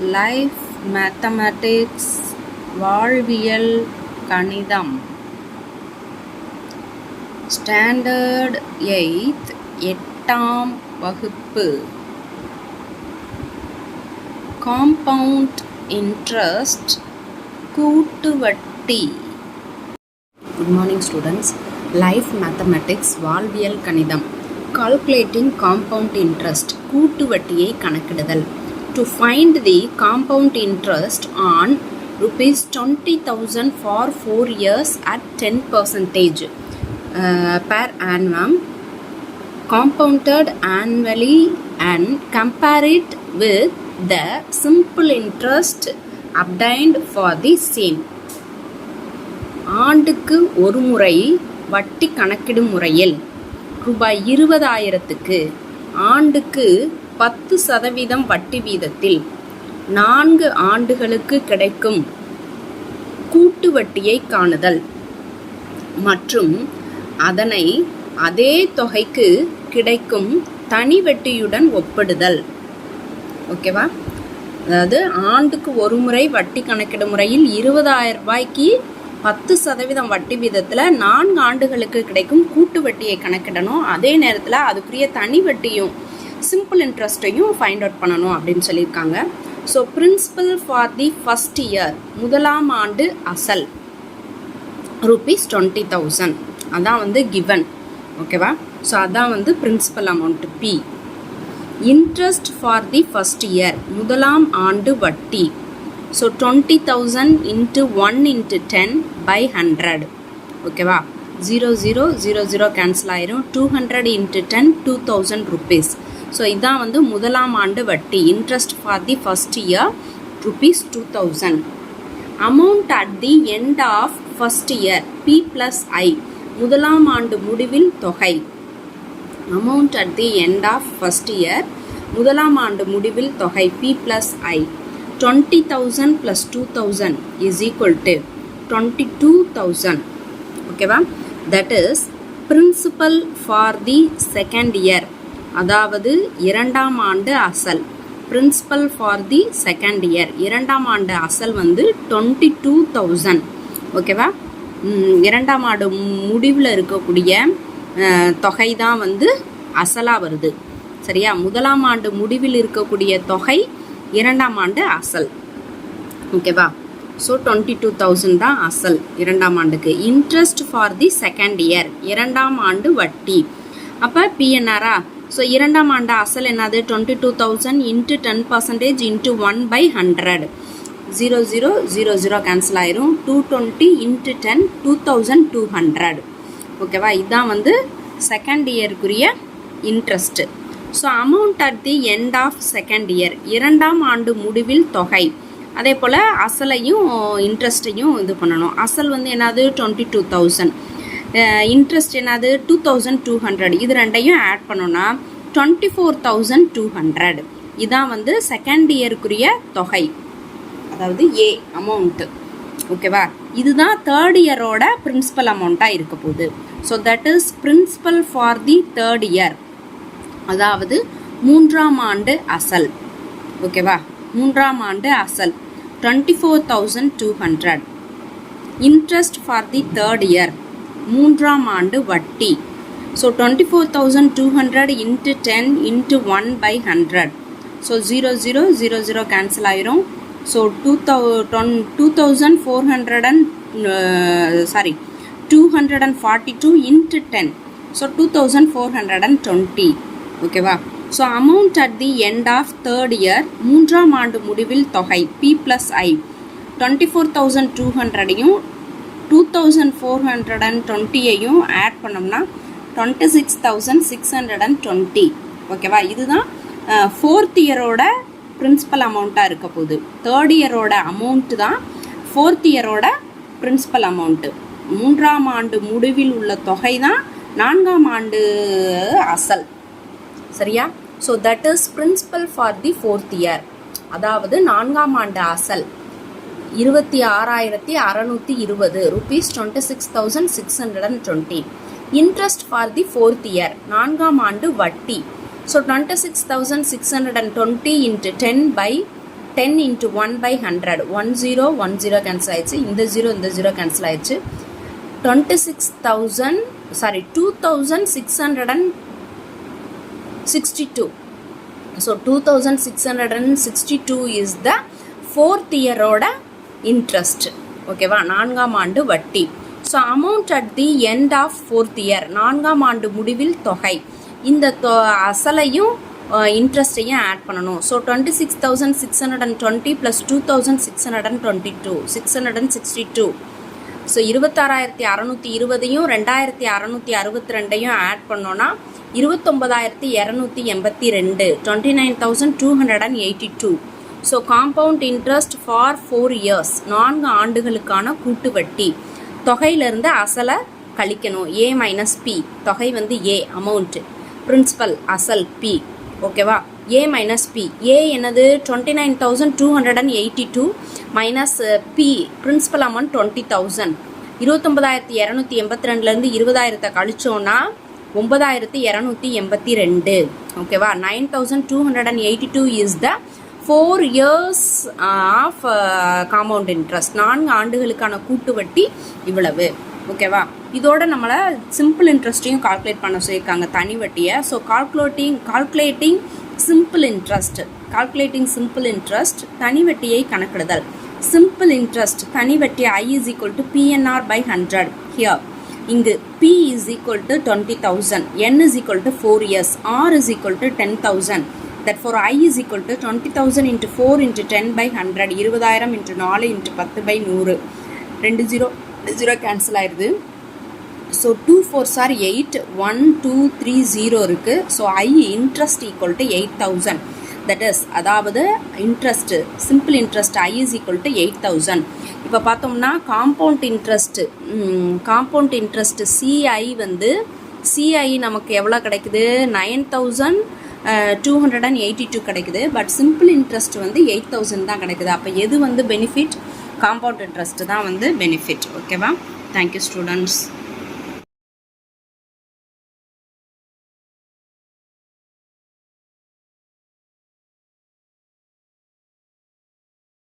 Life mathematics வாழ்வியல் கணிதம் standard 8 8ஆம் வகுப்பு காம்பவுண்ட் இன்ட்ரெஸ்ட் கூட்டு வட்டி. Good morning students. Life mathematics வாழ்வியல் கணிதம் கால்குலேட்டிங் காம்பவுண்ட் இன்ட்ரெஸ்ட் கூட்டு வட்டியை கணக்கிடுதல். To find the compound interest on rupees 20,000 for 4 years at 10% per annum compounded annually and compare it with the simple interest obtained for the same. ஆண்டுக்கு ஒரு முறை வட்டி கணக்கிடும் முறையில் ரூபாய் 20,000க்கு ஆண்டுக்கு 10% வட்டி வீதத்தில் 4 ஆண்டுகளுக்கு கிடைக்கும் கூட்டு வட்டியை காணுதல் மற்றும் அதனை அதே தொகைக்கு கிடைக்கும் தனி வட்டியுடன் ஒப்பிடுதல். ஓகேவா? அதாவது ஆண்டுக்கு ஒரு முறை வட்டி கணக்கிடும் முறையில் 20,000 ரூபாய்க்கு 10% வட்டி வீதத்தில் 4 ஆண்டுகளுக்கு கிடைக்கும் கூட்டு வட்டியை கணக்கிடணும். அதே நேரத்தில் அதுக்குரிய தனி வட்டியும் சிம்பிள் இன்ட்ரெஸ்ட்டையும் ஃபைண்ட் அவுட் பண்ணணும் அப்படின்னு சொல்லியிருக்காங்க. So principal for the first year முதலாம் ஆண்டு அசல் ருபீஸ் 20,000 அதான் வந்து கிவன். ஓகேவா? ஸோ அதான் வந்து principal amount P. Interest for the first year முதலாம் ஆண்டு வட்டி. So 20,000 into 1 into 10 by 100. ஓகேவா? 0000 கேன்சல் ஆயிரும். 200 into 10 2,000 rupees. ஸோ இதான் வந்து முதலாம் ஆண்டு வட்டி. Interest for the first year rupees 2,000. Amount at the end of first year P plus I முதலாம் ஆண்டு முடிவில் தொகை. Amount at the end of first year முதலாம் ஆண்டு முடிவில் தொகை P plus I 20,000 plus 2,000 is equal to 22,000. ஓகேவா? That is principal for the second year, அதாவது இரண்டாம் ஆண்டு அசல். Principal for the second year இரண்டாம் ஆண்டு அசல் வந்து 22,000. ஓகேவா? இரண்டாம் ஆண்டு முடிவில் இருக்கக்கூடிய தொகை தான் வந்து அசலாக வருது. சரியா? முதலாம் ஆண்டு முடிவில் இருக்கக்கூடிய தொகை இரண்டாம் ஆண்டு அசல். ஓகேவா? ஸோ 22,000 தான் அசல் இரண்டாம் ஆண்டுக்கு. Interest for the second year இரண்டாம் ஆண்டு வட்டி. அப்போ பிஎன்ஆரா? ஸோ இரண்டாம் ஆண்டு அசல் என்னது? 22,000 இன்ட்டு 10% இன்ட்டு 1/100. 0000 கேன்சல் ஆயிரும். 220 இன்ட்டு 10 2,200. ஓகேவா? இதுதான் வந்து செகண்ட் இயருக்குரிய interest. So amount at the end of second year இரண்டாம் ஆண்டு முடிவில் தொகை. அதே போல் அசலையும் இன்ட்ரெஸ்ட்டையும் இது பண்ணணும். அசல் வந்து என்னது? 22,000. இன்ட்ரெஸ்ட் என்னது? 2,200. இது ரெண்டையும் ஆட் பண்ணோன்னா 24,200. இதான் வந்து செகண்ட் இயருக்குரிய தொகை, அதாவது ஏ அமௌண்ட்டு. ஓகேவா? இதுதான் தேர்ட் இயரோட பிரின்சிபல் அமௌண்ட்டாக இருக்க போகுது. So that is principal for the third year, அதாவது மூன்றாம் ஆண்டு அசல். ஓகேவா? மூன்றாம் ஆண்டு அசல் 24,200. Interest for the third year மூன்றாம் ஆண்டு வட்டி. So 24,200 into 10 into 1/100. So 0000 cancel ஆயிரும். So 242 into 10. ஸோ 2,420. ஓகேவா? So amount at the end of third year மூன்றாம் ஆண்டு முடிவில் தொகை பி ப்ளஸ் ஐ 24,200யும் 2,420யையும் ஆட் பண்ணோம்னா 26,620. ஓகேவா? இதுதான் ஃபோர்த் இயரோட பிரின்சிபல் அமௌண்ட்டாக இருக்க போகுது. தேர்ட் இயரோட அமௌண்ட்டு தான் ஃபோர்த் இயரோட பிரின்சிபல் அமௌண்ட்டு. மூன்றாம் ஆண்டு முடிவில் உள்ள தொகை தான் நான்காம் ஆண்டு அசல். சரியா? So that is principal for the fourth year, அதாவது நான்காம் ஆண்டு அசல் 26,620 rupees 26,620. Interest for the fourth year நான்காம் ஆண்டு வட்டி. So 26,620 into 10/4 10 into 1 by 100. 1 0 1 0 cancel ஆயிடுச்சு. இந்த 0 cancel ஆயிடுச்சு. 2662. So 2662 is the 4th year ஓட interest. ஓகேவா, 4ஆம் ஆண்டு வட்டி. So amount at the end of 4th year, 4ஆம் ஆண்டு முடிவில் தொகை. இந்த அசலையும் இன்ட்ரெஸ்ட்டையும் ஆட் பண்ணணும். So 26,620 plus 2,622 662. ஸோ 26,620 2,662 ஆட் பண்ணோன்னா 29,282 29,282. So compound interest for 4 years, 4 ஆண்டுகளுக்கான கூட்டு வட்டி. தொகையிலிருந்து அசலை கழிக்கணும். A மைனஸ் பி, தொகை வந்து A அமௌண்ட், பிரின்சிபல் அசல் P. ஓகேவா, A மைனஸ் பி. A என்னது 29,282 மைனஸ் P பிரின்சிபல் அமௌண்ட் 20,000. 29,282 20,000 கழிச்சோன்னா 9,282. ஓகேவா, 9,282 is the 4 years of compound interest. 4 ஆண்டுகளுக்கான கூட்டு வட்டி இவ்வளவு. ஓகேவா, இதோட நம்மளை சிம்பிள் இன்ட்ரெஸ்ட்டையும் கால்குலேட் பண்ண சொல்லியிருக்காங்க, தனி வட்டியை. ஸோ கால்குலேட்டிங் சிம்பிள் இன்ட்ரெஸ்ட் தனி வட்டியை கணக்கிடுதல். சிம்பிள் இன்ட்ரெஸ்ட் தனி வட்டி I is equal to PNR by 100. Here இங்கு P is equal to 20,000, N is equal to 4 years, R is equal to 10,000. Therefore I is equal to 20,000 into 4 into 10 by 100, 20,000 into 4 into 10 by 100. 2 0 cancel ஆயிடுது. So 2 4s are 8, 1 2 3 0 இருக்கு. So I interest equal to 8,000. that is, அதாவது interest, simple interest I is equal to 8,000. இப்போ பார்த்தோம்னா compound interest CI வந்து CI நமக்கு எவ்வளோ கிடைக்குது, 9,282 கிடைக்குது. பட் சிம்பிள் இன்ட்ரெஸ்ட் வந்து 8,000 தான் கிடைக்குது. அப்போ எது வந்து பெனிஃபிட்? காம்பவுண்ட் இன்ட்ரெஸ்ட் தான் வந்து பெனிஃபிட். ஓகேவா, தேங்க்யூ ஸ்டூடெண்ட்ஸ்.